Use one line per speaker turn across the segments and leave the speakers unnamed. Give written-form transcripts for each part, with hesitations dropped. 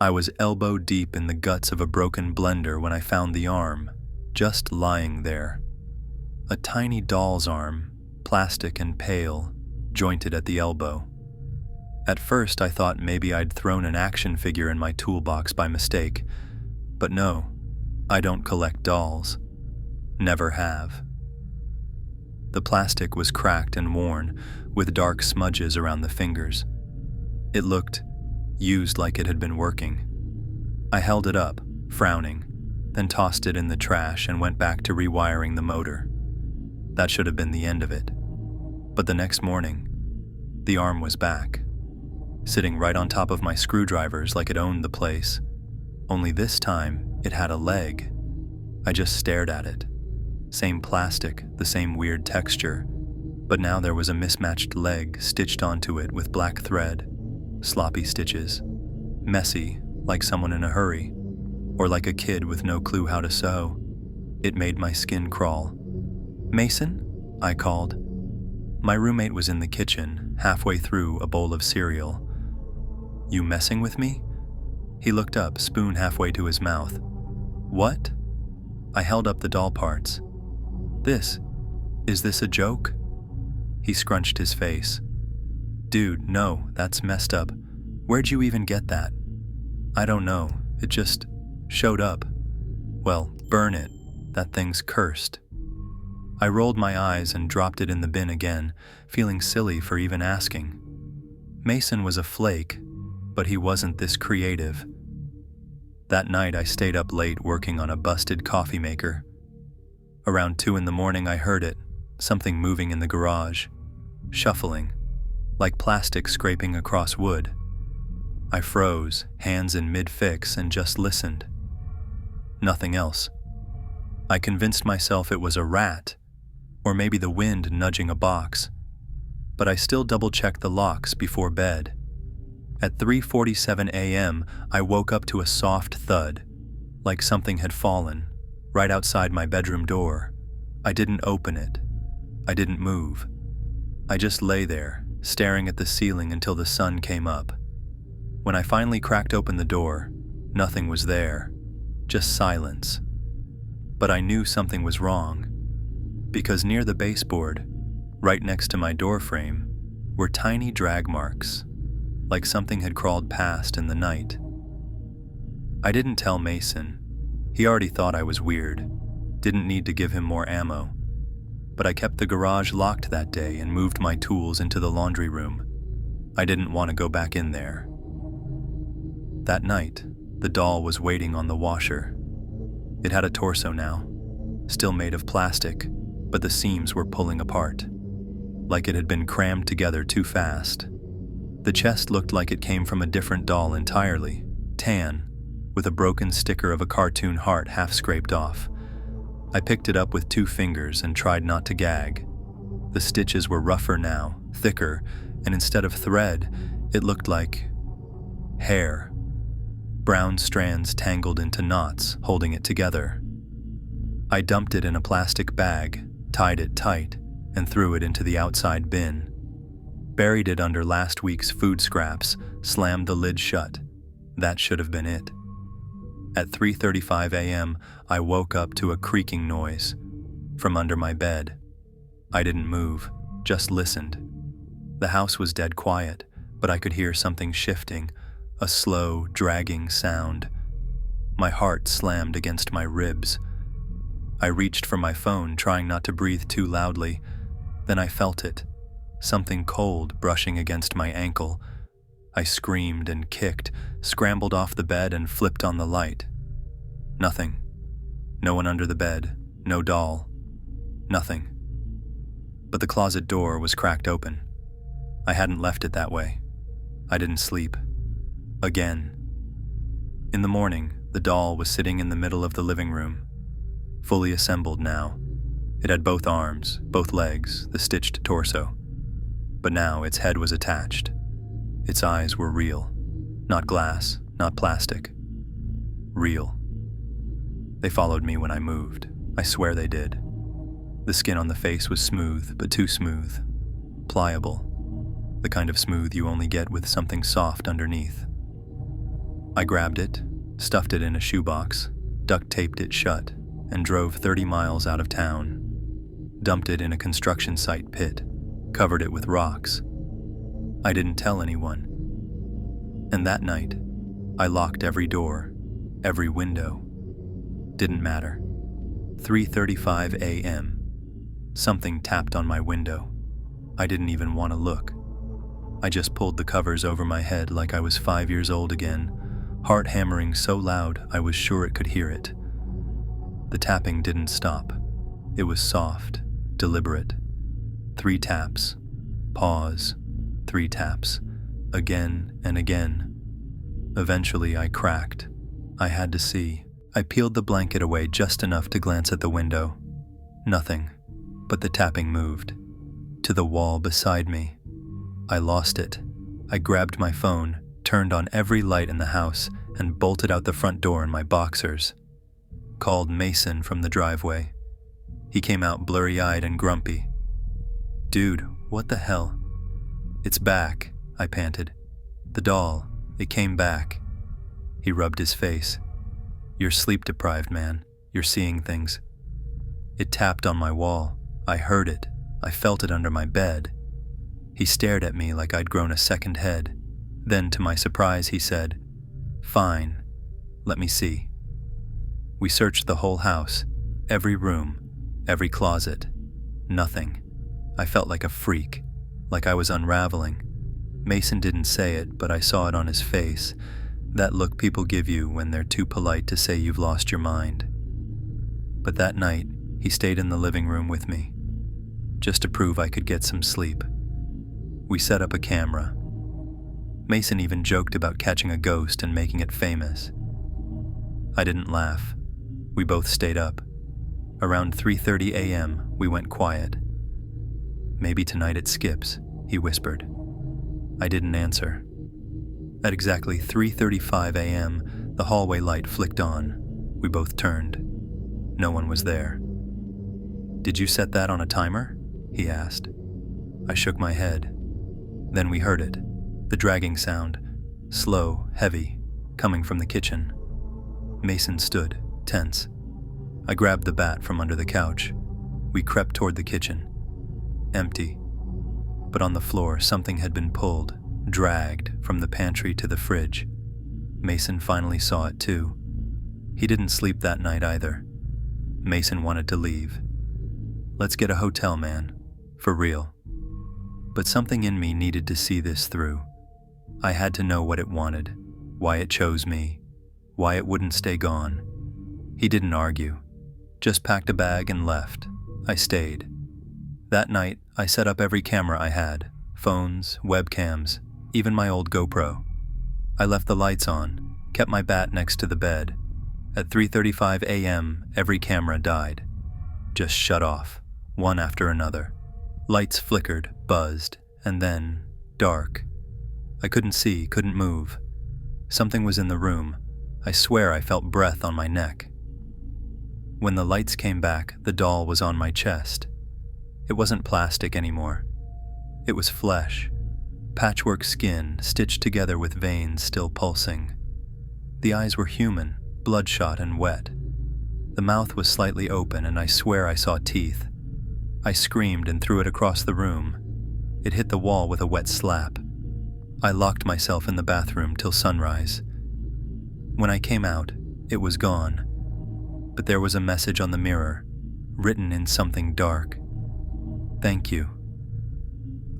I was elbow deep in the guts of a broken blender when I found the arm, just lying there. A tiny doll's arm, plastic and pale, jointed at the elbow. At first I thought maybe I'd thrown an action figure in my toolbox by mistake, but no, I don't collect dolls. Never have. The plastic was cracked and worn, with dark smudges around the fingers. It looked used, like it had been working. I held it up, frowning, then tossed it in the trash and went back to rewiring the motor. That should have been the end of it. But the next morning, the arm was back, sitting right on top of my screwdrivers like it owned the place. Only this time, it had a leg. I just stared at it. Same plastic, the same weird texture, but now there was a mismatched leg stitched onto it with black thread, sloppy stitches, messy, like someone in a hurry, or like a kid with no clue how to sew. It made my skin crawl. "Mason?" I called. My roommate was in the kitchen, halfway through a bowl of cereal. "You messing with me?" He looked up, spoon halfway to his mouth. "What?" I held up the doll parts. Is this a joke?" He scrunched his face. "Dude, no, that's messed up. Where'd you even get that?" "I don't know, it just showed up." "Well, burn it, that thing's cursed." I rolled my eyes and dropped it in the bin again, feeling silly for even asking. Mason was a flake, but he wasn't this creative. That night I stayed up late working on a busted coffee maker. Around 2 a.m. I heard it, something moving in the garage, shuffling, like plastic scraping across wood. I froze, hands in mid-fix, and just listened. Nothing else. I convinced myself it was a rat, or maybe the wind nudging a box, but I still double-checked the locks before bed. At 3:47 a.m., I woke up to a soft thud, like something had fallen, right outside my bedroom door. I didn't open it. I didn't move. I just lay there, staring at the ceiling until the sun came up. When I finally cracked open the door, nothing was there, just silence. But I knew something was wrong, because near the baseboard, right next to my door frame, were tiny drag marks, like something had crawled past in the night. I didn't tell Mason. He already thought I was weird, didn't need to give him more ammo. But I kept the garage locked that day and moved my tools into the laundry room. I didn't want to go back in there. That night, the doll was waiting on the washer. It had a torso now, still made of plastic, but the seams were pulling apart, like it had been crammed together too fast. The chest looked like it came from a different doll entirely, tan, with a broken sticker of a cartoon heart half scraped off. I picked it up with 2 fingers and tried not to gag. The stitches were rougher now, thicker, and instead of thread, it looked like hair. Brown strands tangled into knots, holding it together. I dumped it in a plastic bag, tied it tight, and threw it into the outside bin. Buried it under last week's food scraps, slammed the lid shut. That should have been it. At 3:35 a.m., I woke up to a creaking noise from under my bed. I didn't move, just listened. The house was dead quiet, but I could hear something shifting, a slow, dragging sound. My heart slammed against my ribs. I reached for my phone, trying not to breathe too loudly. Then I felt it, something cold brushing against my ankle. I screamed and kicked, scrambled off the bed and flipped on the light. Nothing. No one under the bed, no doll, nothing. But the closet door was cracked open. I hadn't left it that way. I didn't sleep. Again. In the morning, the doll was sitting in the middle of the living room, fully assembled now. It had both arms, both legs, the stitched torso. But now its head was attached. Its eyes were real. Not glass, not plastic. Real. They followed me when I moved. I swear they did. The skin on the face was smooth, but too smooth. Pliable. The kind of smooth you only get with something soft underneath. I grabbed it, stuffed it in a shoebox, duct taped it shut, and drove 30 miles out of town. Dumped it in a construction site pit, covered it with rocks. I didn't tell anyone. And that night, I locked every door, every window. Didn't matter. 3:35 a.m. Something tapped on my window. I didn't even want to look. I just pulled the covers over my head like I was 5 years old again, heart hammering so loud I was sure it could hear it. The tapping didn't stop. It was soft, deliberate. 3 taps, pause, 3 taps, again and again. Eventually I cracked. I had to see. I peeled the blanket away just enough to glance at the window. Nothing, but the tapping moved. To the wall beside me. I lost it. I grabbed my phone, turned on every light in the house, and bolted out the front door in my boxers. Called Mason from the driveway. He came out blurry-eyed and grumpy. "Dude, what the hell?" "It's back," I panted. "The doll, it came back." He rubbed his face. "You're sleep-deprived, man. You're seeing things." It tapped on my wall. I heard it. I felt it under my bed. He stared at me like I'd grown a second head. Then, to my surprise, he said, "Fine. Let me see." We searched the whole house, every room, every closet. Nothing. I felt like a freak, like I was unraveling. Mason didn't say it, but I saw it on his face. That look people give you when they're too polite to say you've lost your mind. But that night, he stayed in the living room with me, just to prove I could get some sleep. We set up a camera. Mason even joked about catching a ghost and making it famous. I didn't laugh. We both stayed up. Around 3:30 a.m., we went quiet. "Maybe tonight it skips," he whispered. I didn't answer. At exactly 3:35 a.m., the hallway light flicked on. We both turned. No one was there. "Did you set that on a timer?" he asked. I shook my head. Then we heard it, the dragging sound, slow, heavy, coming from the kitchen. Mason stood, tense. I grabbed the bat from under the couch. We crept toward the kitchen. Empty. But on the floor, something had been pulled, dragged from the pantry to the fridge. Mason finally saw it too. He didn't sleep that night either. Mason wanted to leave. "Let's get a hotel, man. For real." But something in me needed to see this through. I had to know what it wanted, why it chose me, why it wouldn't stay gone. He didn't argue, just packed a bag and left. I stayed. That night, I set up every camera I had, phones, webcams, even my old GoPro. I left the lights on, kept my bat next to the bed. At 3:35 a.m., every camera died. Just shut off, one after another. Lights flickered, buzzed, and then dark. I couldn't see, couldn't move. Something was in the room. I swear I felt breath on my neck. When the lights came back, the doll was on my chest. It wasn't plastic anymore. It was flesh. Patchwork skin stitched together with veins still pulsing. The eyes were human, bloodshot and wet. The mouth was slightly open, and I swear I saw teeth. I screamed and threw it across the room. It hit the wall with a wet slap. I locked myself in the bathroom till sunrise. When I came out, it was gone. But there was a message on the mirror, written in something dark. "Thank you."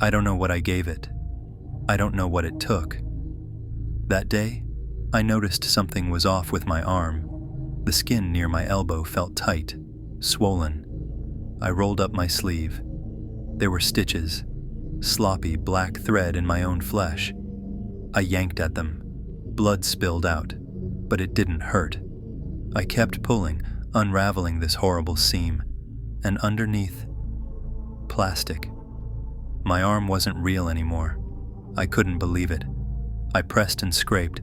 I don't know what I gave it. I don't know what it took. That day, I noticed something was off with my arm. The skin near my elbow felt tight, swollen. I rolled up my sleeve. There were stitches, sloppy black thread in my own flesh. I yanked at them. Blood spilled out, but it didn't hurt. I kept pulling, unraveling this horrible seam, and underneath, plastic. My arm wasn't real anymore. I couldn't believe it. I pressed and scraped,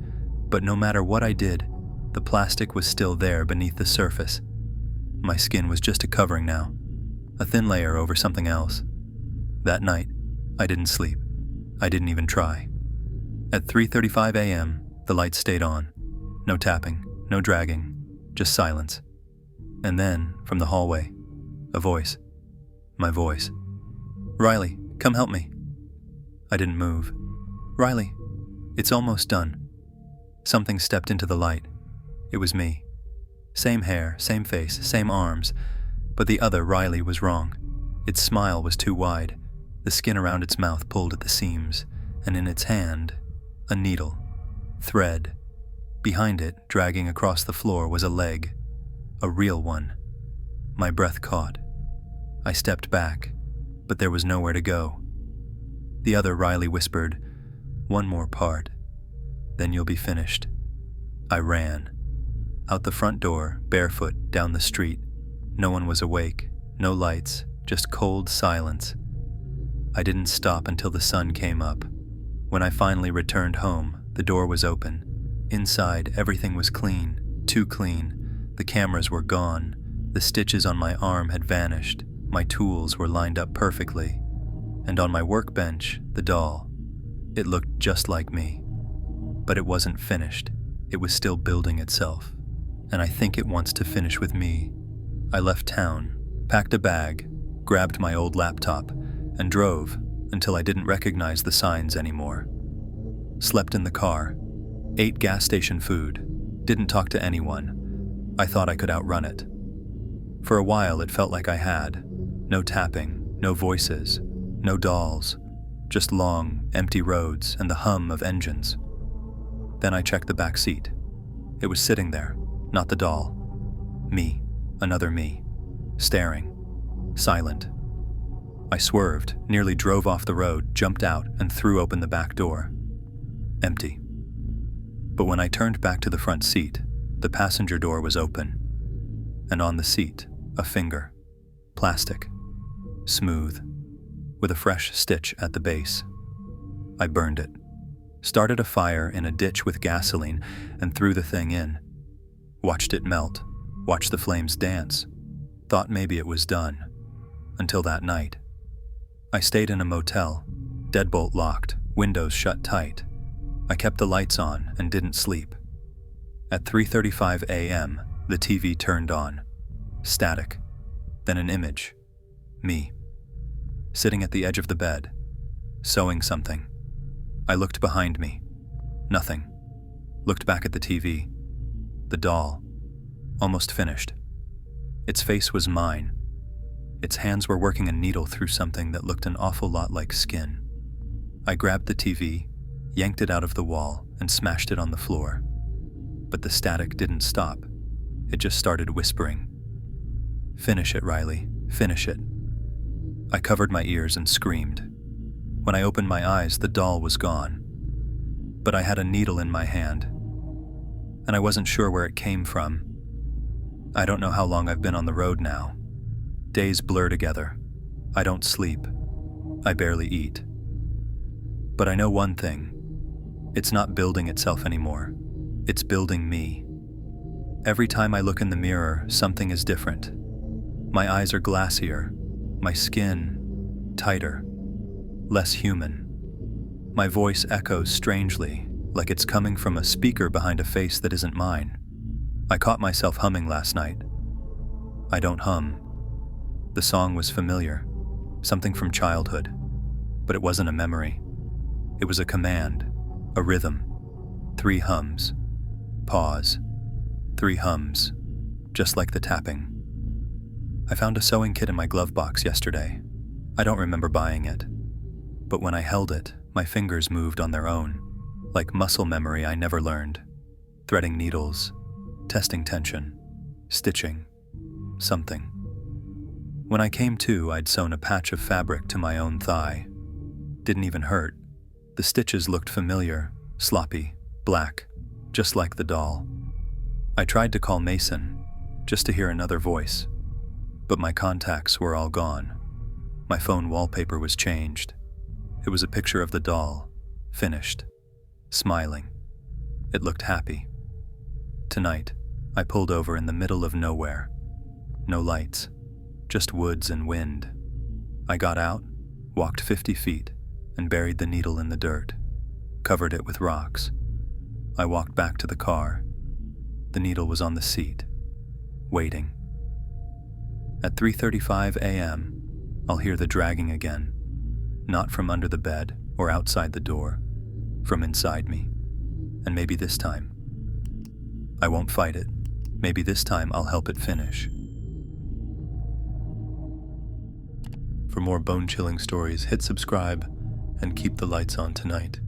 but no matter what I did, the plastic was still there beneath the surface. My skin was just a covering now, a thin layer over something else. That night, I didn't sleep. I didn't even try. At 3:35 a.m., the lights stayed on. No tapping, no dragging, just silence. And then, from the hallway, a voice. My voice. "Riley, come help me." I didn't move. "Riley, it's almost done." Something stepped into the light. It was me. Same hair, same face, same arms, but the other Riley was wrong. Its smile was too wide, the skin around its mouth pulled at the seams, and in its hand, a needle. Thread. Behind it, dragging across the floor, was a leg. A real one. My breath caught. I stepped back, but there was nowhere to go. The other Riley whispered, "One more part, then you'll be finished." I ran. Out the front door, barefoot, down the street. No one was awake, no lights, just cold silence. I didn't stop until the sun came up. When I finally returned home, the door was open. Inside, everything was clean, too clean. The cameras were gone. The stitches on my arm had vanished. My tools were lined up perfectly. And on my workbench, the doll. It looked just like me. But it wasn't finished. It was still building itself. And I think it wants to finish with me. I left town, packed a bag, grabbed my old laptop, and drove until I didn't recognize the signs anymore. Slept in the car, ate gas station food, didn't talk to anyone. I thought I could outrun it. For a while it felt like I had. No tapping, no voices, no dolls, just long, empty roads and the hum of engines. Then I checked the back seat. It was sitting there, not the doll. Me, another me, staring, silent. I swerved, nearly drove off the road, jumped out, and threw open the back door. Empty. But when I turned back to the front seat, the passenger door was open. And on the seat, a finger. Plastic. Smooth. With a fresh stitch at the base. I burned it. Started a fire in a ditch with gasoline and threw the thing in. Watched it melt. Watched the flames dance. Thought maybe it was done. Until that night. I stayed in a motel, deadbolt locked, windows shut tight. I kept the lights on and didn't sleep. At 3:35 a.m., the TV turned on. Static. Then an image. Me. Sitting at the edge of the bed, sewing something. I looked behind me. Nothing. Looked back at the TV. The doll. Almost finished. Its face was mine. Its hands were working a needle through something that looked an awful lot like skin. I grabbed the TV, yanked it out of the wall, and smashed it on the floor. But the static didn't stop. It just started whispering. "Finish it, Riley. Finish it." I covered my ears and screamed. When I opened my eyes, the doll was gone. But I had a needle in my hand, and I wasn't sure where it came from. I don't know how long I've been on the road now. Days blur together. I don't sleep. I barely eat. But I know one thing. It's not building itself anymore. It's building me. Every time I look in the mirror, something is different. My eyes are glassier. My skin, tighter. Less human. My voice echoes strangely, like it's coming from a speaker behind a face that isn't mine. I caught myself humming last night. I don't hum. The song was familiar, something from childhood, but it wasn't a memory. It was a command, a rhythm. 3 hums. Pause. 3 hums, just like the tapping. I found a sewing kit in my glove box yesterday. I don't remember buying it, but when I held it, my fingers moved on their own, like muscle memory I never learned. Threading needles, testing tension, stitching, something. When I came to, I'd sewn a patch of fabric to my own thigh. Didn't even hurt. The stitches looked familiar, sloppy, black, just like the doll. I tried to call Mason, just to hear another voice, but my contacts were all gone. My phone wallpaper was changed. It was a picture of the doll, finished, smiling. It looked happy. Tonight, I pulled over in the middle of nowhere. No lights, just woods and wind. I got out, walked 50 feet, and buried the needle in the dirt, covered it with rocks. I walked back to the car, The needle was on the seat, waiting. At 3:35 a.m., I'll hear the dragging again, not from under the bed or outside the door, from inside me. And maybe this time, I won't fight it. Maybe this time I'll help it finish. For more bone-chilling stories, hit subscribe and keep the lights on tonight.